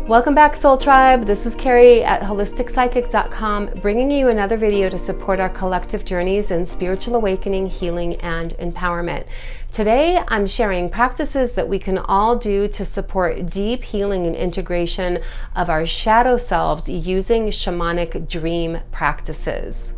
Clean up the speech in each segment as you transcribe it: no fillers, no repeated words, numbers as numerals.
Welcome back, Soul Tribe. This is Carrie at holisticspsychic.com, bringing you another video to support our collective journeys in spiritual awakening, healing, and empowerment. Today, I'm sharing practices that we can all do to support deep healing and integration of our shadow selves using shamanic dream practices.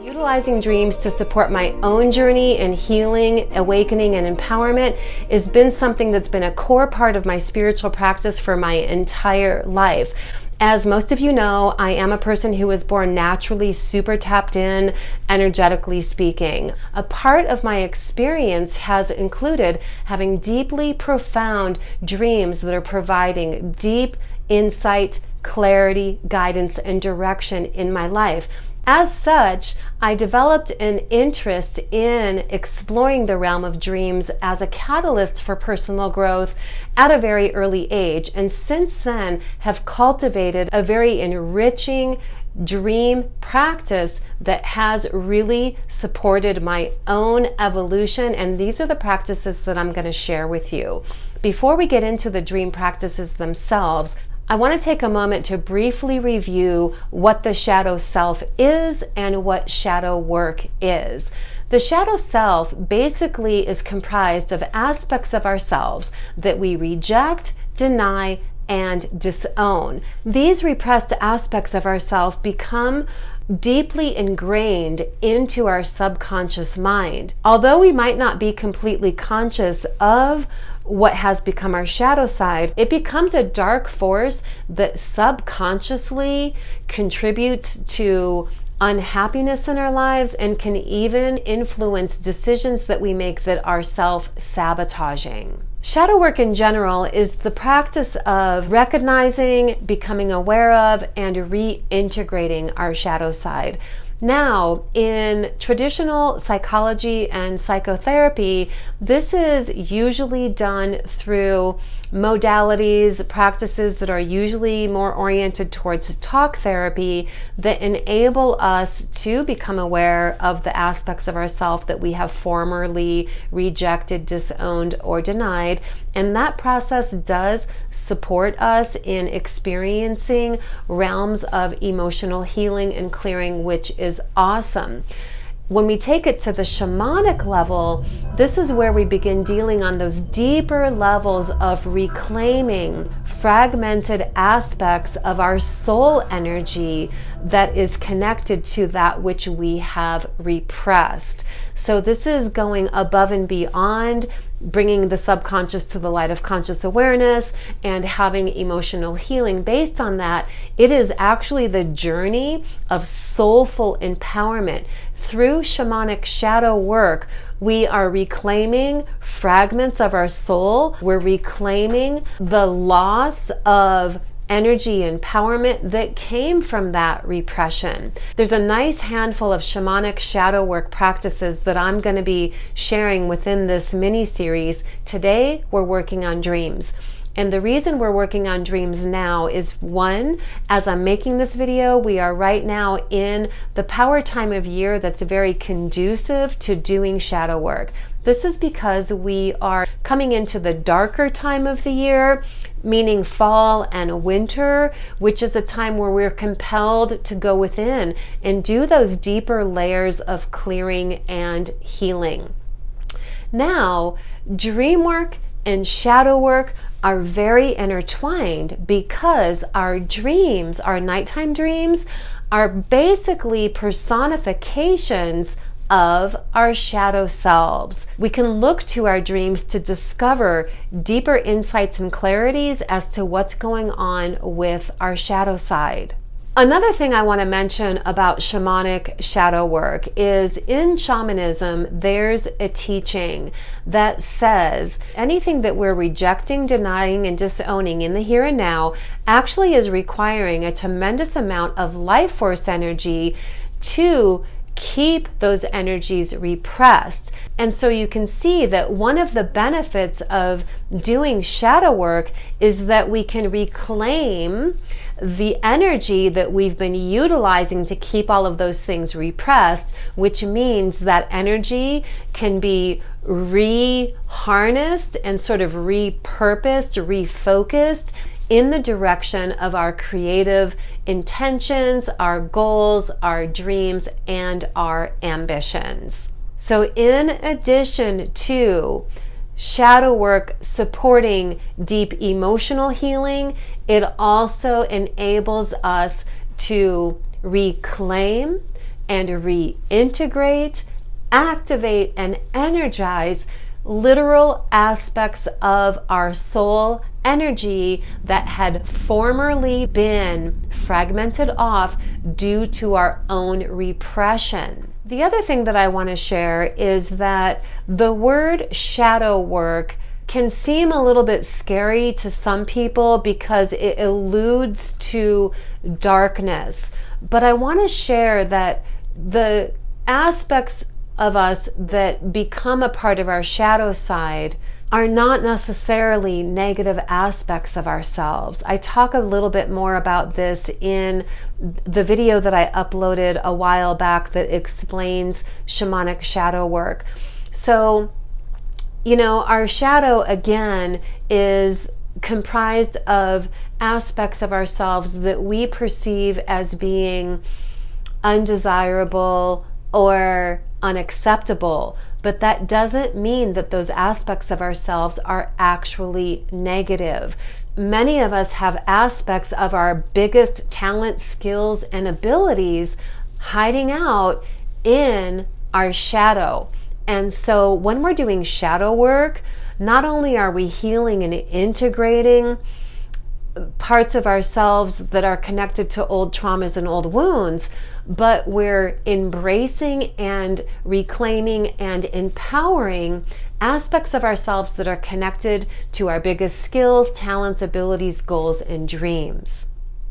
Utilizing dreams to support my own journey in healing, awakening, and empowerment has been something that's been a core part of my spiritual practice for my entire life. As most of you know, I am a person who was born naturally super tapped in, energetically speaking. A part of my experience has included having deeply profound dreams that are providing deep insight, clarity, guidance, and direction in my life. As such, I developed an interest in exploring the realm of dreams as a catalyst for personal growth at a very early age, and since then have cultivated a very enriching dream practice that has really supported my own evolution, and these are the practices that I'm going to share with you. Before we get into the dream practices themselves, I want to take a moment to briefly review what the shadow self is and what shadow work is. The shadow self basically is comprised of aspects of ourselves that we reject, deny, and disown. These repressed aspects of ourself become deeply ingrained into our subconscious mind. Although we might not be completely conscious of what has become our shadow side, it becomes a dark force that subconsciously contributes to unhappiness in our lives and can even influence decisions that we make that are self-sabotaging. Shadow work in general is the practice of recognizing, becoming aware of, and reintegrating our shadow side. Now, in traditional psychology and psychotherapy, this is usually done through modalities, practices that are usually more oriented towards talk therapy that enable us to become aware of the aspects of ourself that we have formerly rejected, disowned, or denied. And that process does support us in experiencing realms of emotional healing and clearing, which is awesome. When we take it to the shamanic level, this is where we begin dealing on those deeper levels of reclaiming fragmented aspects of our soul energy that is connected to that which we have repressed. So this is going above and beyond bringing the subconscious to the light of conscious awareness and having emotional healing based on that. It is actually the journey of soulful empowerment. Through shamanic shadow work, we are reclaiming fragments of our soul. We're reclaiming the loss of energy empowerment that came from that repression. There's a nice handful of shamanic shadow work practices that I'm going to be sharing within this mini series. Today, we're working on dreams. And the reason we're working on dreams now is, one, as I'm making this video, we are right now in the power time of year that's very conducive to doing shadow work. This is because we are coming into the darker time of the year, meaning fall and winter, which is a time where we're compelled to go within and do those deeper layers of clearing and healing. Now, dream work and shadow work are very intertwined because our dreams, our nighttime dreams, are basically personifications of our shadow selves. We can look to our dreams to discover deeper insights and clarities as to what's going on with our shadow side. Another thing I want to mention about shamanic shadow work is in shamanism, there's a teaching that says anything that we're rejecting, denying, and disowning in the here and now actually is requiring a tremendous amount of life force energy to keep those energies repressed. And so you can see that one of the benefits of doing shadow work is that we can reclaim the energy that we've been utilizing to keep all of those things repressed, which means that energy can be re-harnessed and sort of repurposed, refocused in the direction of our creative intentions, our goals, our dreams, and our ambitions. So in addition to shadow work supporting deep emotional healing, it also enables us to reclaim and reintegrate, activate, and energize literal aspects of our soul energy that had formerly been fragmented off due to our own repression. The other thing that I want to share is that the word shadow work can seem a little bit scary to some people because it alludes to darkness. But I want to share that the aspects of us that become a part of our shadow side are not necessarily negative aspects of ourselves. I talk a little bit more about this in the video that I uploaded a while back that explains shamanic shadow work. So, our shadow, again, is comprised of aspects of ourselves that we perceive as being undesirable or unacceptable, but that doesn't mean that those aspects of ourselves are actually negative. Many of us have aspects of our biggest talents, skills, and abilities hiding out in our shadow. And so when we're doing shadow work, not only are we healing and integrating parts of ourselves that are connected to old traumas and old wounds, but we're embracing and reclaiming and empowering aspects of ourselves that are connected to our biggest skills, talents, abilities, goals, and dreams.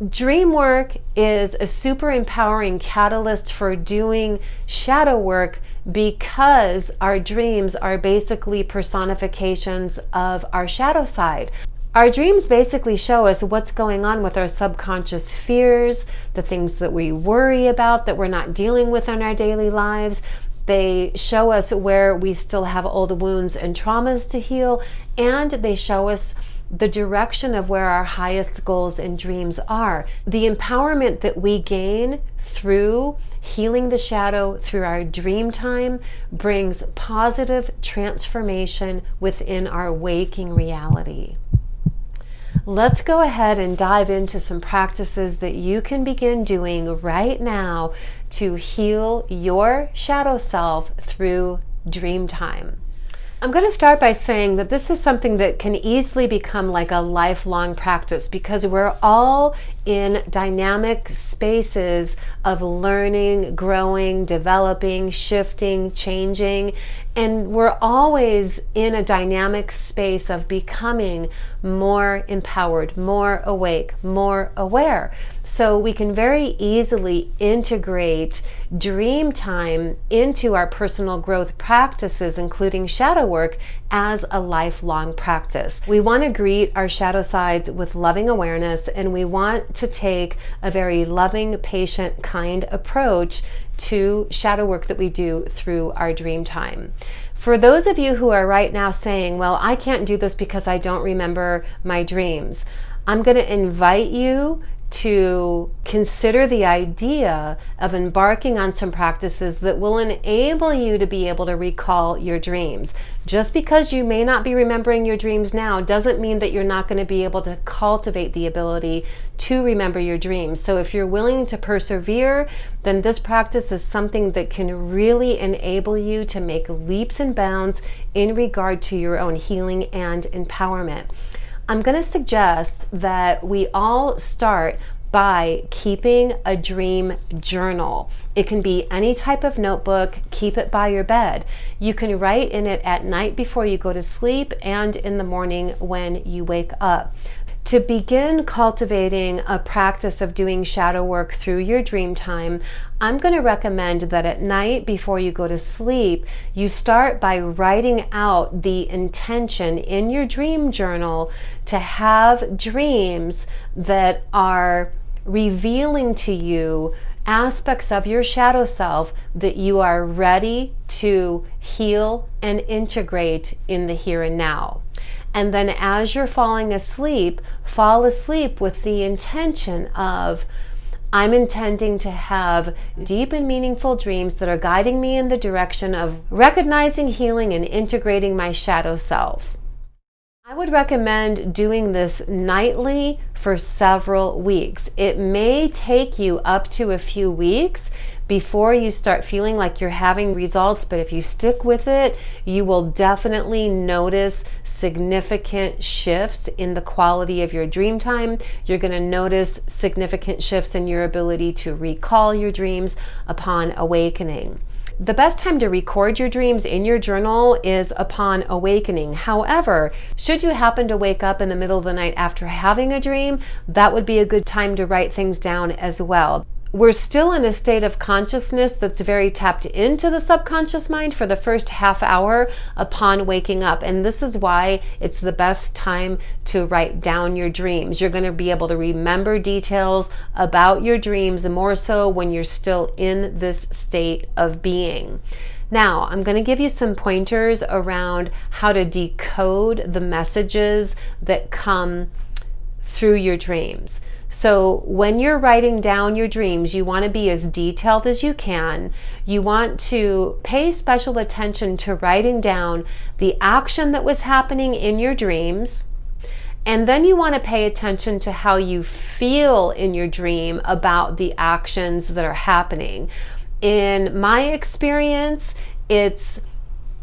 Dream work is a super empowering catalyst for doing shadow work because our dreams are basically personifications of our shadow side. Our dreams basically show us what's going on with our subconscious fears, the things that we worry about that we're not dealing with in our daily lives. They show us where we still have old wounds and traumas to heal, and they show us the direction of where our highest goals and dreams are. The empowerment that we gain through healing the shadow through our dream time brings positive transformation within our waking reality. Let's go ahead and dive into some practices that you can begin doing right now to heal your shadow self through dream time. I'm going to start by saying that this is something that can easily become like a lifelong practice because we're all in dynamic spaces of learning, growing, developing, shifting, changing, and we're always in a dynamic space of becoming more empowered, more awake, more aware. So we can very easily integrate dream time into our personal growth practices, including shadow work, as a lifelong practice. We want to greet our shadow sides with loving awareness, and we want to take a very loving, patient, kind approach to shadow work that we do through our dream time. For those of you who are right now saying, well, I can't do this because I don't remember my dreams, I'm going to invite you to consider the idea of embarking on some practices that will enable you to be able to recall your dreams. Just because you may not be remembering your dreams now doesn't mean that you're not going to be able to cultivate the ability to remember your dreams. So if you're willing to persevere, then this practice is something that can really enable you to make leaps and bounds in regard to your own healing and empowerment. I'm going to suggest that we all start by keeping a dream journal. It can be any type of notebook. Keep it by your bed. You can write in it at night before you go to sleep and in the morning when you wake up. To begin cultivating a practice of doing shadow work through your dream time, I'm going to recommend that at night before you go to sleep, you start by writing out the intention in your dream journal to have dreams that are revealing to you aspects of your shadow self that you are ready to heal and integrate in the here and now. And then as you're falling asleep, fall asleep with the intention of, I'm intending to have deep and meaningful dreams that are guiding me in the direction of recognizing, healing, and integrating my shadow self. I would recommend doing this nightly for several weeks. It may take you up to a few weeks before you start feeling like you're having results, but if you stick with it, you will definitely notice significant shifts in the quality of your dream time. You're going to notice significant shifts in your ability to recall your dreams upon awakening. The best time to record your dreams in your journal is upon awakening. However, should you happen to wake up in the middle of the night after having a dream, that would be a good time to write things down as well. We're still in a state of consciousness that's very tapped into the subconscious mind for the first half hour upon waking up. And this is why it's the best time to write down your dreams. You're going to be able to remember details about your dreams more so when you're still in this state of being. Now, I'm going to give you some pointers around how to decode the messages that come through your dreams. So when you're writing down your dreams, you want to be as detailed as you can. You want to pay special attention to writing down the action that was happening in your dreams. And then you want to pay attention to how you feel in your dream about the actions that are happening. In my experience, it's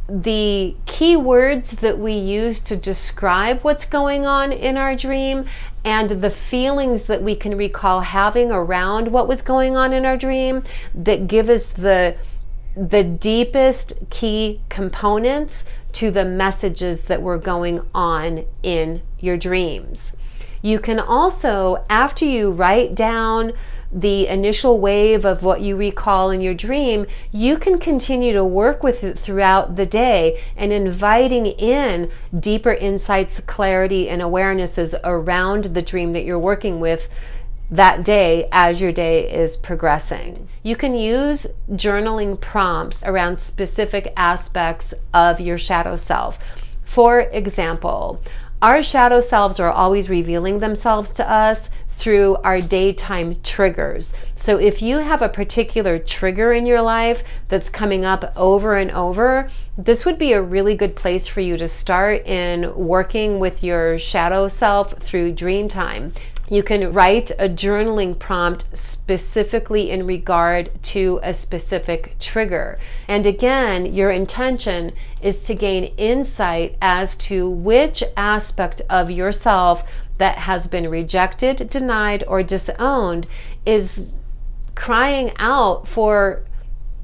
the key words that we use to describe what's going on in our dream and the feelings that we can recall having around what was going on in our dream that give us the deepest key components to the messages that were going on in your dreams. You can also, after you write down the initial wave of what you recall in your dream, you can continue to work with it throughout the day and inviting in deeper insights, clarity, and awarenesses around the dream that you're working with that day as your day is progressing. You can use journaling prompts around specific aspects of your shadow self. For example, our shadow selves are always revealing themselves to us through our daytime triggers. So if you have a particular trigger in your life that's coming up over and over, this would be a really good place for you to start in working with your shadow self through dream time. You can write a journaling prompt specifically in regard to a specific trigger. And again, your intention is to gain insight as to which aspect of yourself that has been rejected, denied, or disowned is crying out for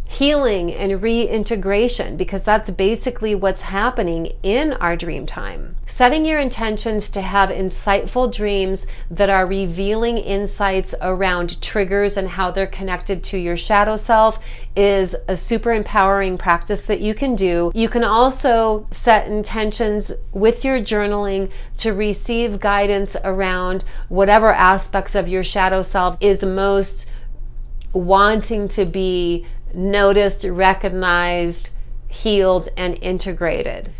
healing and reintegration, because that's basically what's happening in our dream time. Setting your intentions to have insightful dreams that are revealing insights around triggers and how they're connected to your shadow self is a super empowering practice that you can do. You can also set intentions with your journaling to receive guidance around whatever aspects of your shadow self is most wanting to be noticed, recognized, healed, and integrated.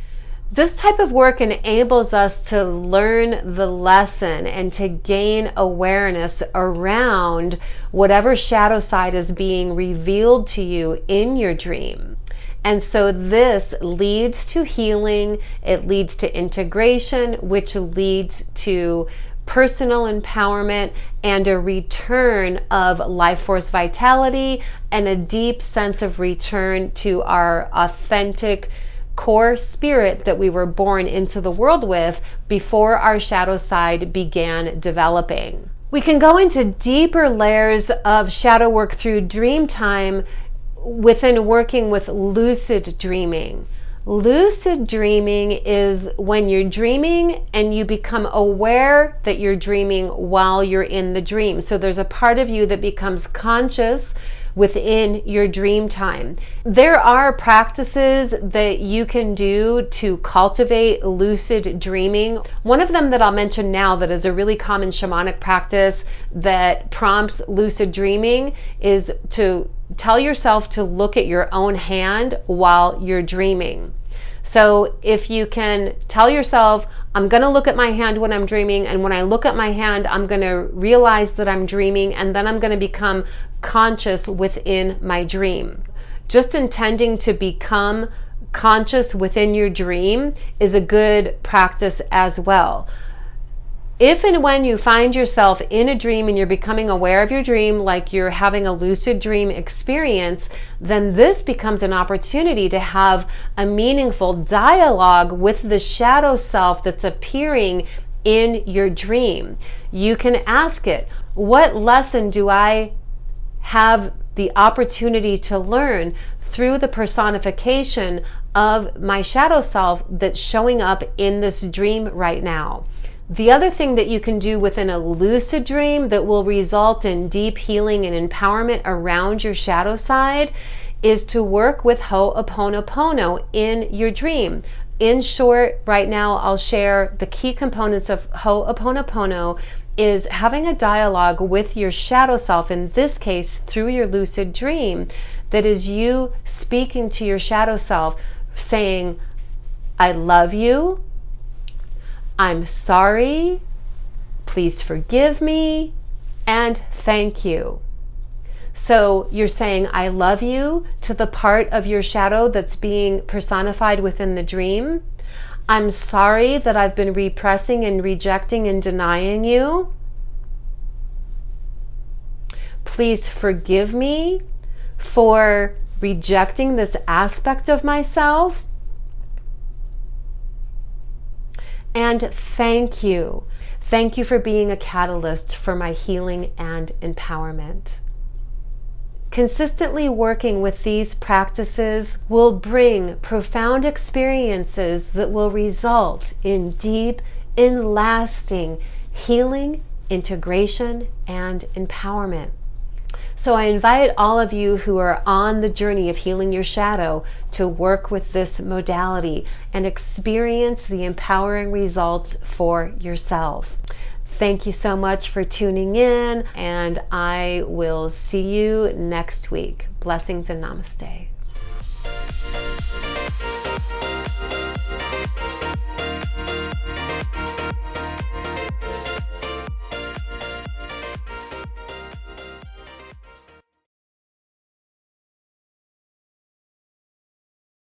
This type of work enables us to learn the lesson and to gain awareness around whatever shadow side is being revealed to you in your dream. And so this leads to healing, it leads to integration, which leads to personal empowerment and a return of life force vitality and a deep sense of return to our authentic core spirit that we were born into the world with before our shadow side began developing. We can go into deeper layers of shadow work through dream time within working with lucid dreaming. Lucid dreaming is when you're dreaming and you become aware that you're dreaming while you're in the dream. So there's a part of you that becomes conscious within your dream time. There are practices that you can do to cultivate lucid dreaming. One of them that I'll mention now that is a really common shamanic practice that prompts lucid dreaming is to tell yourself to look at your own hand while you're dreaming. So if you can tell yourself, I'm going to look at my hand when I'm dreaming, and when I look at my hand, I'm going to realize that I'm dreaming, and then I'm going to become conscious within my dream. Just intending to become conscious within your dream is a good practice as well. If and when you find yourself in a dream and you're becoming aware of your dream, like you're having a lucid dream experience, then this becomes an opportunity to have a meaningful dialogue with the shadow self that's appearing in your dream. You can ask it, what lesson do I have the opportunity to learn through the personification of my shadow self that's showing up in this dream right now? The other thing that you can do within a lucid dream that will result in deep healing and empowerment around your shadow side is to work with oponopono in your dream. In short, right now I'll share the key components of oponopono is having a dialogue with your shadow self, in this case through your lucid dream, that is you speaking to your shadow self saying, I love you, I'm sorry, please forgive me, and thank you. So you're saying, I love you to the part of your shadow that's being personified within the dream. I'm sorry that I've been repressing and rejecting and denying you. Please forgive me for rejecting this aspect of myself. And thank you. Thank you for being a catalyst for my healing and empowerment. Consistently working with these practices will bring profound experiences that will result in deep and lasting healing, integration, and empowerment. So I invite all of you who are on the journey of healing your shadow to work with this modality and experience the empowering results for yourself. Thank you so much for tuning in, and I will see you next week. Blessings and namaste.